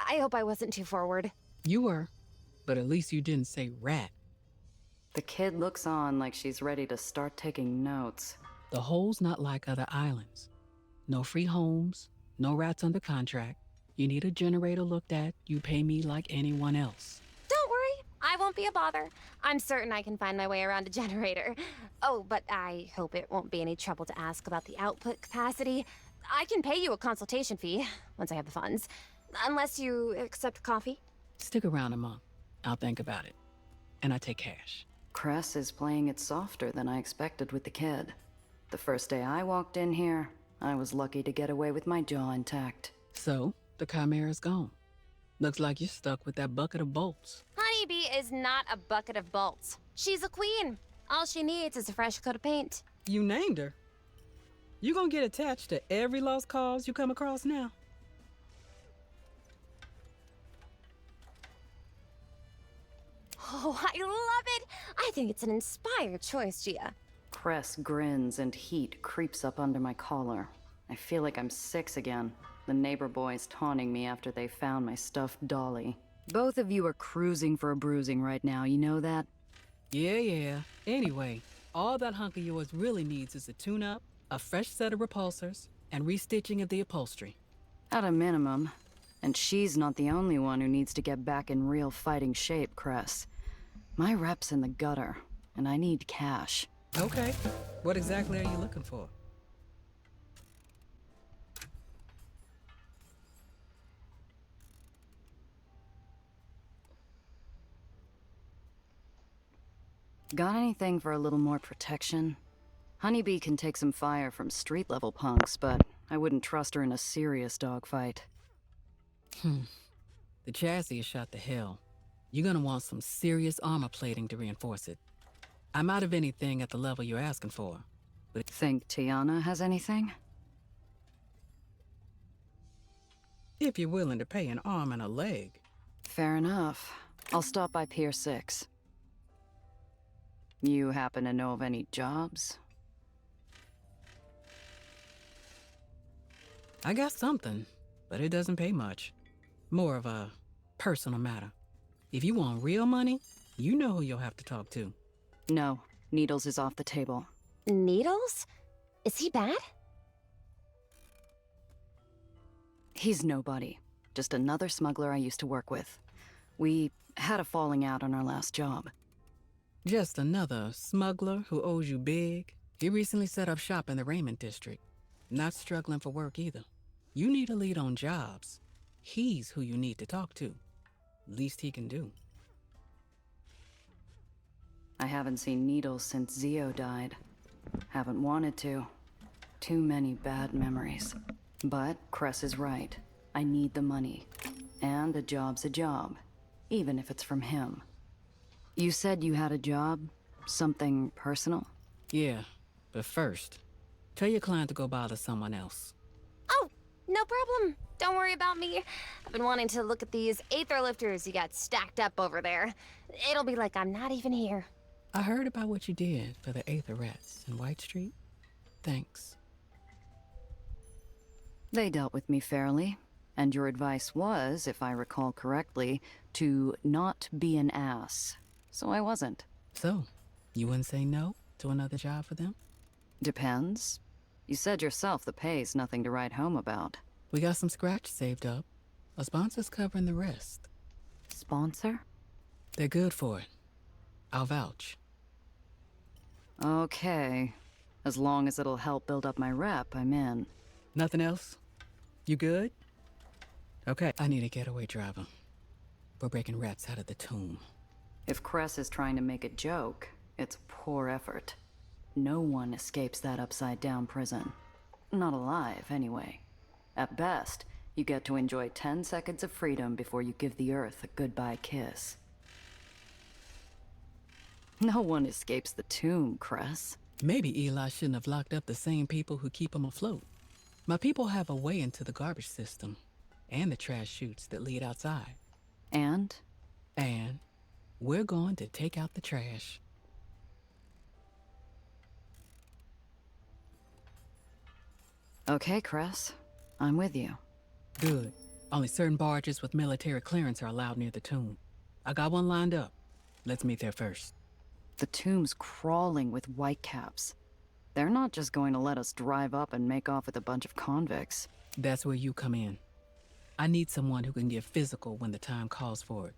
I hope I wasn't too forward. You were, but at least you didn't say rat. The kid looks on like she's ready to start taking notes. The hole's not like other islands. No free homes, no rats under contract. You need a generator looked at, you pay me like anyone else. Don't worry, I won't be a bother. I'm certain I can find my way around a generator. Oh, but I hope it won't be any trouble to ask about the output capacity. I can pay you a consultation fee once I have the funds. Unless you accept coffee. Stick around a month. I'll think about it. And I take cash. Cress is playing it softer than I expected with the kid. The first day I walked in here, I was lucky to get away with my jaw intact. So, the Chimera's gone. Looks like you're stuck with that bucket of bolts. Honeybee is not a bucket of bolts. She's a queen. All she needs is a fresh coat of paint. You named her. You gonna get attached to every lost cause you come across now? Oh, I love it! I think it's an inspired choice, Gia. Cress grins and heat creeps up under my collar. I feel like I'm 6 again. The neighbor boys taunting me after they found my stuffed dolly. Both of you are cruising for a bruising right now, you know that? Yeah. Anyway, all that hunk of yours really needs is a tune-up, a fresh set of repulsors, and restitching of the upholstery. At a minimum. And she's not the only one who needs to get back in real fighting shape, Cress. My rep's in the gutter, and I need cash. Okay. What exactly are you looking for? Got anything for a little more protection? Honeybee can take some fire from street-level punks, but I wouldn't trust her in a serious dogfight. The chassis is shot to hell. You're gonna want some serious armor plating to reinforce it. I'm out of anything at the level you're asking for. But think Tiana has anything? if you're willing to pay an arm and a leg. Fair enough. I'll stop by Pier 6. You happen to know of any jobs? I got something, but it doesn't pay much. More of a personal matter. If you want real money, you know who you'll have to talk to. No, Needles is off the table. Needles? Is he bad? He's nobody. Just another smuggler I used to work with. We had a falling out on our last job. Just another smuggler who owes you big? He recently set up shop in the Raymond district. Not struggling for work either. You need a lead on jobs. He's who you need to talk to. Least he can do. I haven't seen Needles since Zio died. Haven't wanted to. Too many bad memories. But Cress is right. I need the money. And a job's a job. Even if it's from him. You said you had a job? Something personal? Yeah, but first, tell your client to go bother someone else. Oh, no problem. Don't worry about me. I've been wanting to look at these Aether lifters you got stacked up over there. It'll be like I'm not even here. I heard about what you did for the Aether rats in White Street. Thanks. They dealt with me fairly. And your advice was, if I recall correctly, to not be an ass. So I wasn't. So, you wouldn't say no to another job for them? Depends. You said yourself the pay's nothing to write home about. We got some scratch saved up. A sponsor's covering the rest. Sponsor? They're good for it. I'll vouch. Okay. As long as it'll help build up my rep, I'm in. Nothing else? You good? Okay, I need a getaway driver. We're breaking rats out of the tomb. If Cress is trying to make a joke, it's a poor effort. No one escapes that upside-down prison. Not alive, anyway. At best, you get to enjoy 10 seconds of freedom before you give the Earth a goodbye kiss. No one escapes the tomb, Cress. Maybe Eli shouldn't have locked up the same people who keep him afloat. My people have a way into the garbage system, and the trash chutes that lead outside. And? And we're going to take out the trash. Okay, Cress. I'm with you. Good. Only certain barges with military clearance are allowed near the tomb. I got one lined up. Let's meet there first. The tomb's crawling with whitecaps. They're not just going to let us drive up and make off with a bunch of convicts. That's where you come in. I need someone who can get physical when the time calls for it.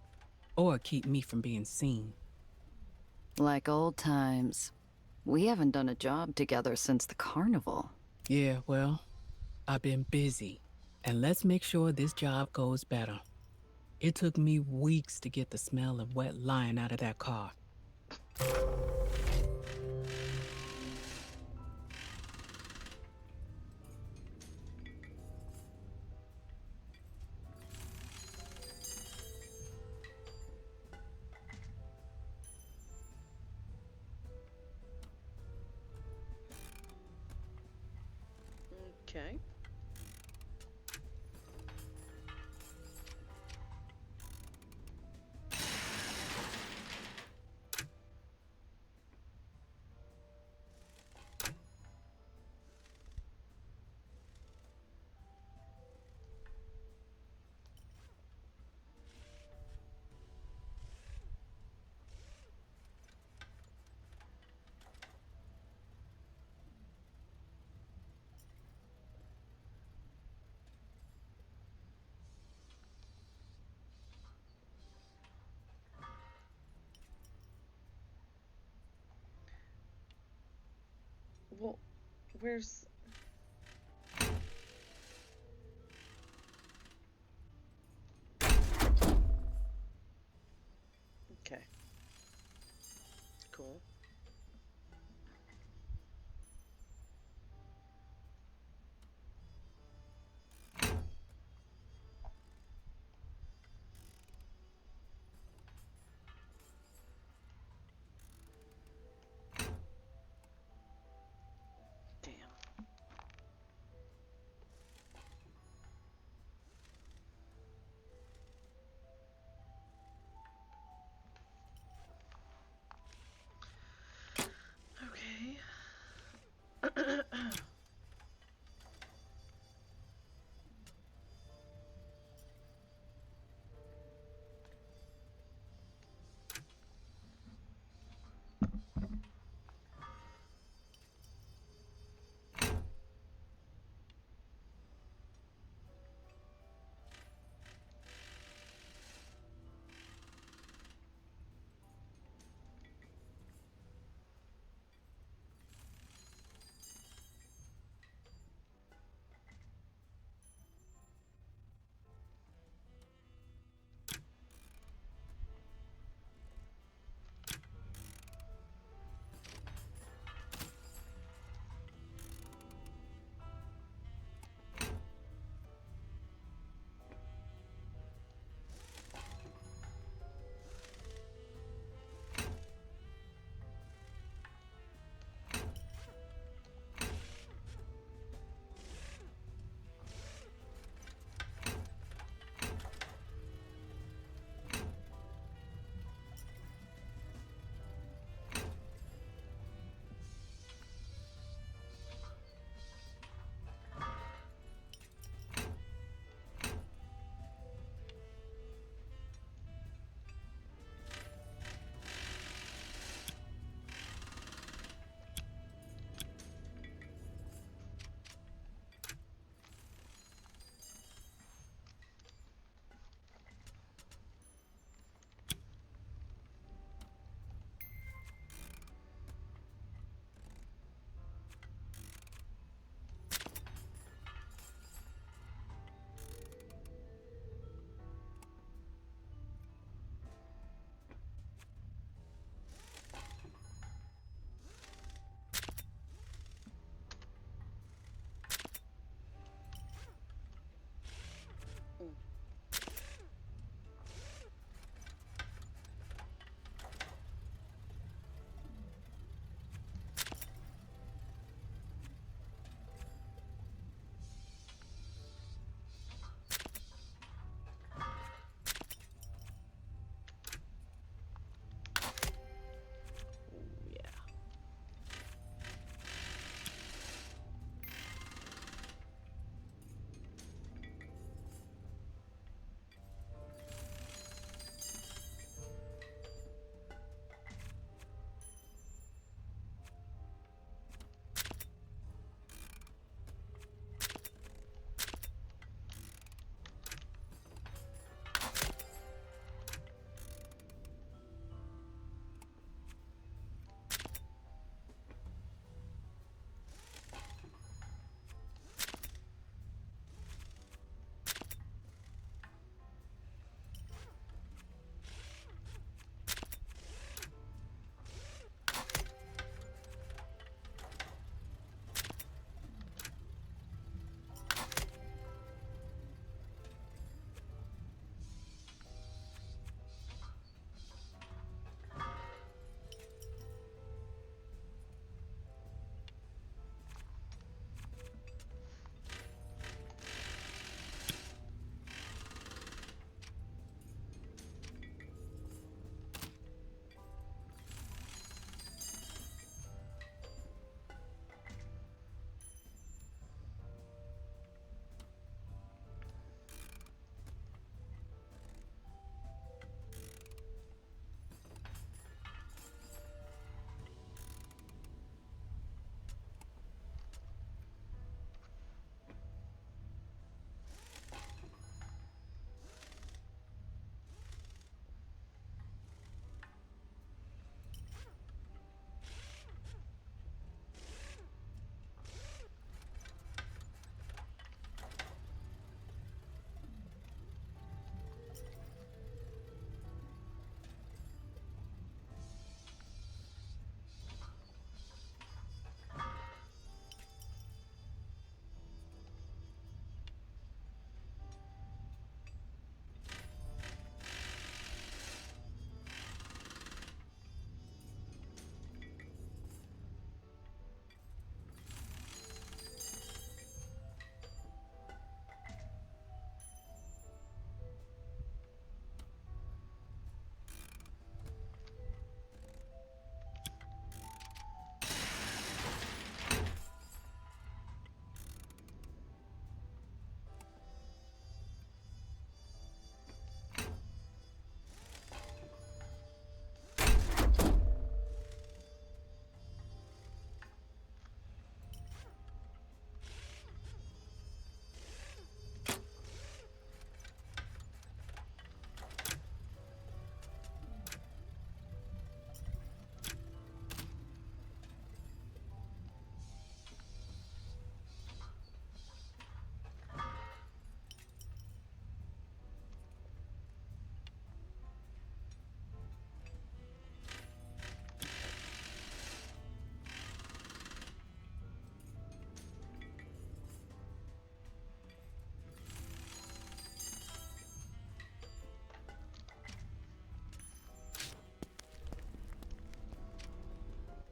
Or keep me from being seen. Like old times. We haven't done a job together since the carnival. Yeah, well, I've been busy. And let's make sure this job goes better. It took me weeks to get the smell of wet lime out of that car. Okay. Where's... Okay. Cool. Damn.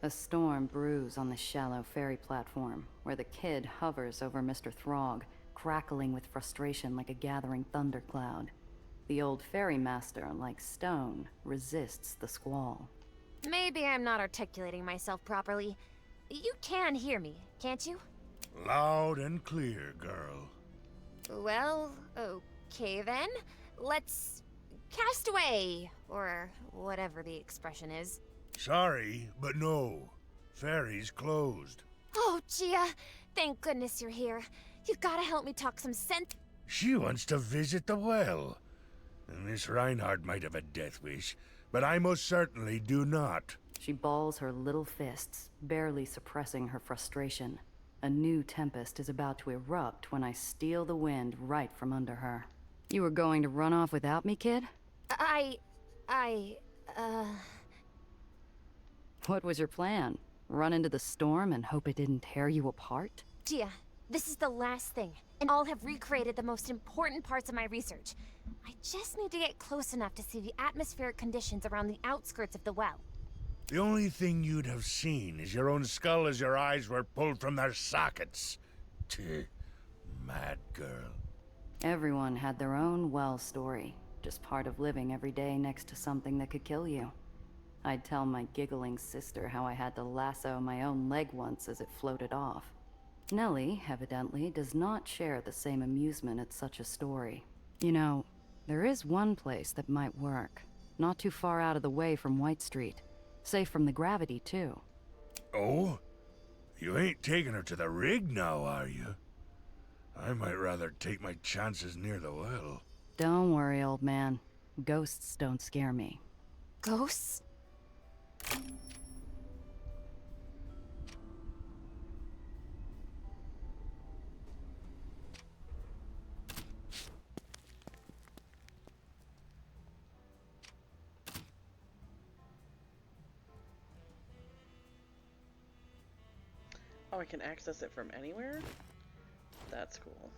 A storm brews on the shallow ferry platform, where the kid hovers over Mr. Throg, crackling with frustration like a gathering thundercloud. The old ferrymaster, like stone, resists the squall. Maybe I'm not articulating myself properly. You can hear me, can't you? Loud and clear, girl. Well, okay then. Let's cast away, or whatever the expression is. Sorry, but no. Ferry's closed. Oh, Gia, thank goodness you're here. You gotta help me talk some sense. She wants to visit the well. Miss Reinhardt might have a death wish, but I most certainly do not. She balls her little fists, barely suppressing her frustration. A new tempest is about to erupt when I steal the wind right from under her. You were going to run off without me, kid? What was your plan? Run into the storm and hope it didn't tear you apart? Gia, this is the last thing, and I'll have recreated the most important parts of my research. I just need to get close enough to see the atmospheric conditions around the outskirts of the well. The only thing you'd have seen is your own skull as your eyes were pulled from their sockets. Mad girl. Everyone had their own well story, just part of living every day next to something that could kill you. I'd tell my giggling sister how I had to lasso my own leg once as it floated off. Nellie, evidently, does not share the same amusement at such a story. You know, there is one place that might work. Not too far out of the way from White Street. Safe from the gravity, too. Oh? You ain't taking her to the rig now, are you? I might rather take my chances near the well. Don't worry, old man. Ghosts don't scare me. Ghosts? Oh, I can access it from anywhere? That's cool.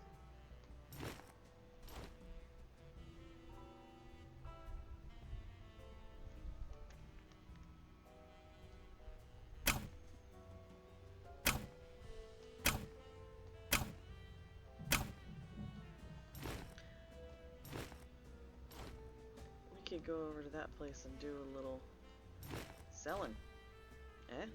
We could go over to that place and do a little selling. Eh?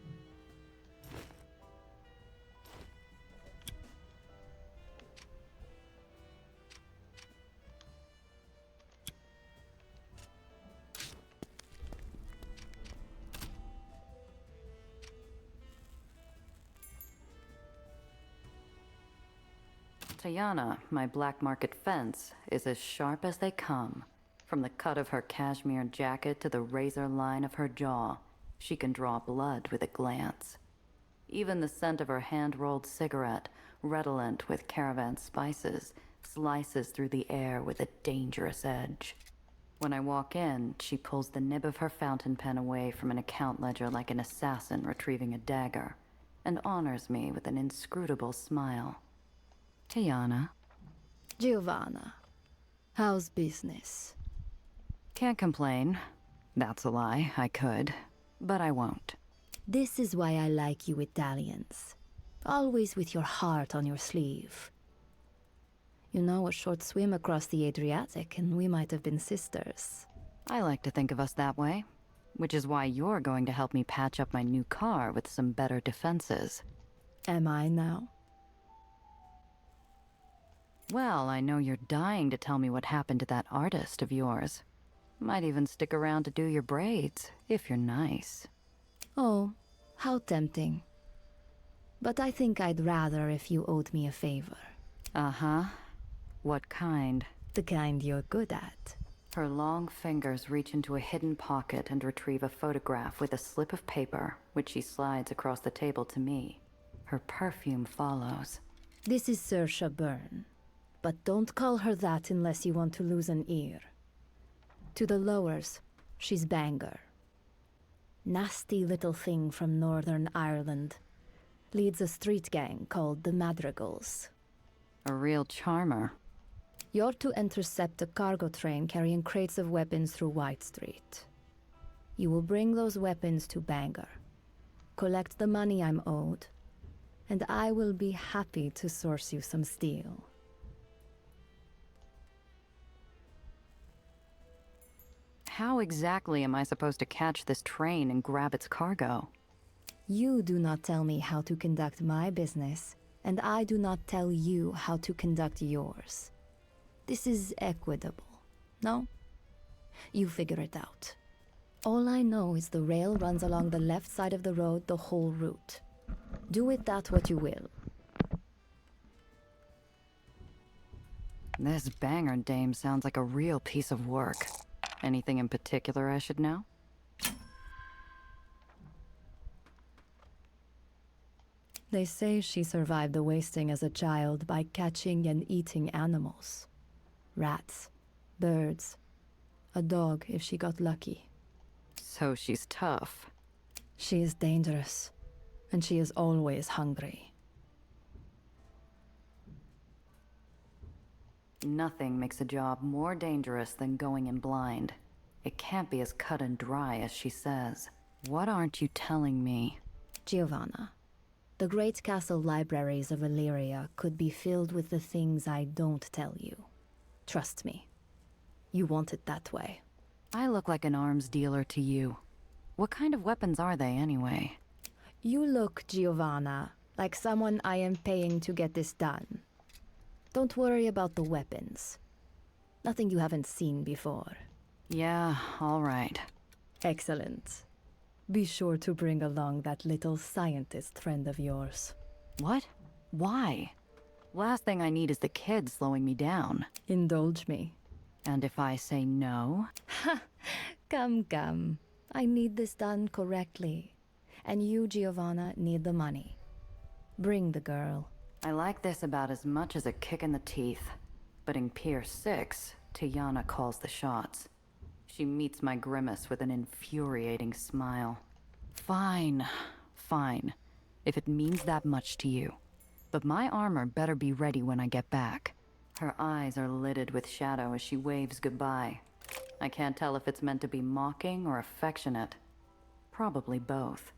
Tayana, my black market fence, is as sharp as they come. From the cut of her cashmere jacket to the razor line of her jaw, she can draw blood with a glance. Even the scent of her hand-rolled cigarette, redolent with caravan spices, slices through the air with a dangerous edge. When I walk in, she pulls the nib of her fountain pen away from an account ledger like an assassin retrieving a dagger, and honors me with an inscrutable smile. Tayana. Giovanna, how's business? Can't complain. That's a lie, I could, but I won't. This is why I like you Italians. Always with your heart on your sleeve. You know, a short swim across the Adriatic and we might have been sisters. I like to think of us that way, which is why you're going to help me patch up my new car with some better defenses. Am I now? Well, I know you're dying to tell me what happened to that artist of yours. Might even stick around to do your braids, if you're nice. Oh, how tempting. But I think I'd rather if you owed me a favor. Uh-huh. What kind? The kind you're good at. Her long fingers reach into a hidden pocket and retrieve a photograph with a slip of paper, which she slides across the table to me. Her perfume follows. This is Saoirse Byrne. But don't call her that unless you want to lose an ear. To the lowers, she's Bangor. Nasty little thing from Northern Ireland. Leads a street gang called the Madrigals. A real charmer. You're to intercept a cargo train carrying crates of weapons through White Street. You will bring those weapons to Bangor. collect the money I'm owed, and I will be happy to source you some steel. How exactly am I supposed to catch this train and grab its cargo? You do not tell me how to conduct my business, and I do not tell you how to conduct yours. This is equitable, no? You figure it out. All I know is the rail runs along the left side of the road the whole route. Do with that what you will. This banger dame sounds like a real piece of work. Anything in particular I should know? They say she survived the wasting as a child by catching and eating animals. Rats, birds, a dog if she got lucky. So she's tough. She is dangerous, and she is always hungry. Nothing makes a job more dangerous than going in blind. It can't be as cut and dry as she says. What aren't you telling me? Giovanna, the great castle libraries of Illyria could be filled with the things I don't tell you. Trust me. You want it that way. I look like an arms dealer to you. What kind of weapons are they, anyway? You look, Giovanna, like someone I am paying to get this done. Don't worry about the weapons. Nothing you haven't seen before. Yeah, all right. Excellent. Be sure to bring along that little scientist friend of yours. What? Why? Last thing I need is the kid slowing me down. Indulge me. And if I say no? Ha! Come. I need this done correctly. And you, Giovanna, need the money. Bring the girl. I like this about as much as a kick in the teeth. But in Pier 6, Tiana calls the shots. She meets my grimace with an infuriating smile. Fine. If it means that much to you. But my armor better be ready when I get back. Her eyes are lidded with shadow as she waves goodbye. I can't tell if it's meant to be mocking or affectionate. Probably both.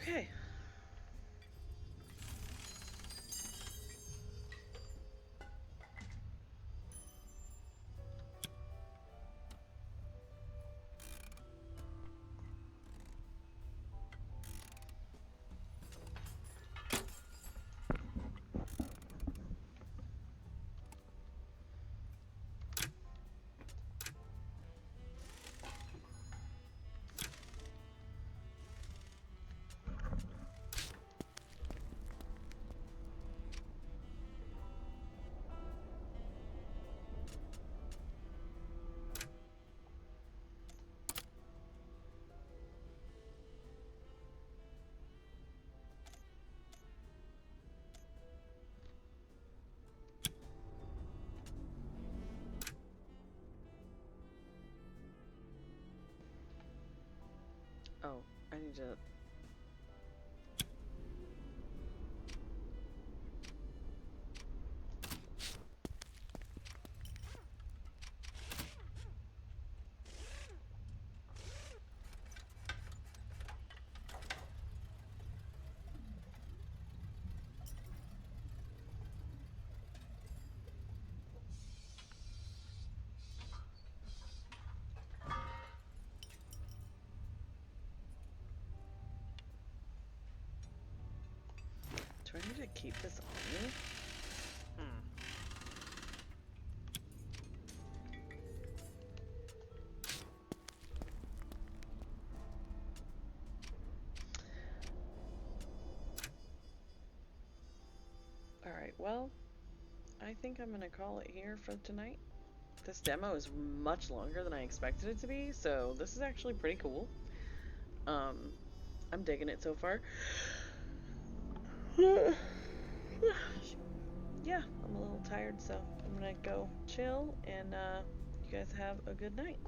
Okay. Oh, I need to... Do I need to keep this on me? Alright, well, I think I'm gonna call it here for tonight. This demo is much longer than I expected it to be, so this is actually pretty cool. I'm digging it so far. Yeah, I'm a little tired, so I'm gonna go chill, and you guys have a good night.